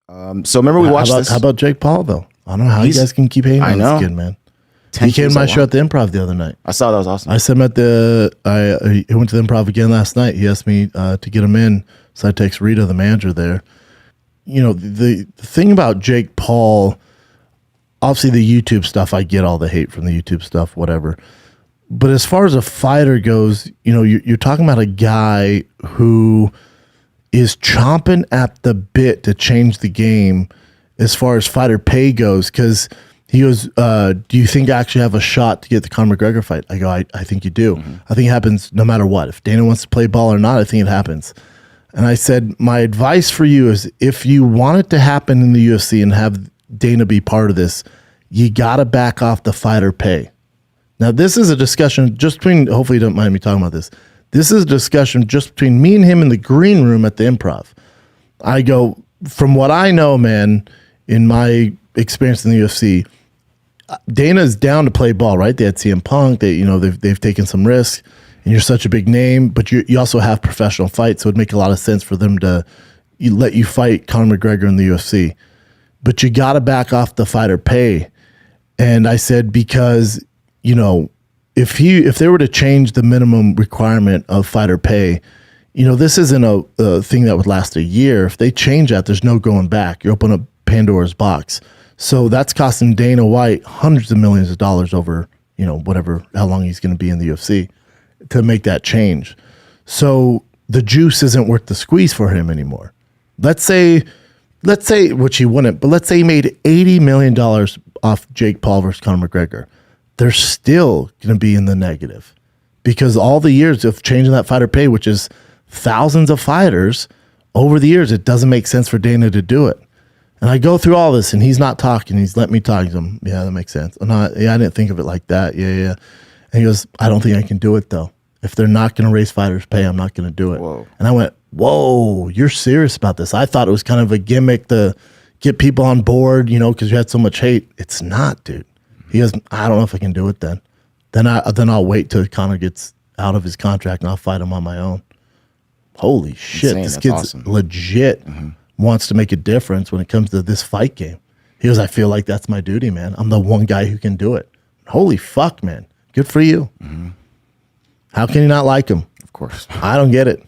So remember we watched this. How about Jake Paul though? I don't know how you guys can keep hating on this kid, man. He came to my show at the Improv the other night. I saw that was awesome. I said him he went to the Improv again last night. He asked me to get him in, so I text Rita, the manager there. You know, the thing about Jake Paul, obviously the YouTube stuff, I get all the hate from the YouTube stuff, whatever. But as far as a fighter goes, you know, you're talking about a guy who is chomping at the bit to change the game as far as fighter pay goes, because he goes, do you think I actually have a shot to get the Conor McGregor fight? I go, I think you do. Mm-hmm. I think it happens no matter what. If Dana wants to play ball or not, I think it happens. And I said, my advice for you is if you want it to happen in the UFC and have Dana be part of this, you got to back off the fighter pay. Now, this is a discussion just between, hopefully you don't mind me talking about this. This is a discussion just between me and him in the green room at the Improv. I go, from what I know, man, in my experience in the UFC, Dana's down to play ball, right? They had CM Punk. They've taken some risks, and you're such a big name, but you also have professional fights, so it'd make a lot of sense for them to let you fight Conor McGregor in the UFC. But you got to back off the fighter pay. And I said, because, you know, if they were to change the minimum requirement of fighter pay, you know, this isn't a thing that would last a year. If they change that, there's no going back. You open up Pandora's box. So that's costing Dana White hundreds of millions of dollars over, you know, how long he's going to be in the UFC to make that change. So the juice isn't worth the squeeze for him anymore. Let's say, which he wouldn't, but let's say he made $80 million off Jake Paul versus Conor McGregor. They're still going to be in the negative because all the years of changing that fighter pay, which is thousands of fighters over the years, it doesn't make sense for Dana to do it. And I go through all this, and he's not talking. He's letting me talk to him. Yeah, that makes sense. I didn't think of it like that. Yeah. And he goes, I don't think I can do it, though. If they're not going to raise fighters' pay, I'm not going to do it. Whoa. And I went, whoa, you're serious about this. I thought it was kind of a gimmick to get people on board, you know, because you had so much hate. It's not, dude. He goes, I don't know if I can do it then. Then I'll wait till Conor gets out of his contract, and I'll fight him on my own. Holy shit, insane. this That's kid's awesome. legit. Mm-hmm. Wants to make a difference when it comes to this fight game. He goes, I feel like that's my duty, man. I'm the one guy who can do it. Holy fuck, man. Good for you. Mm-hmm. How can you not like him? Of course. I don't get it.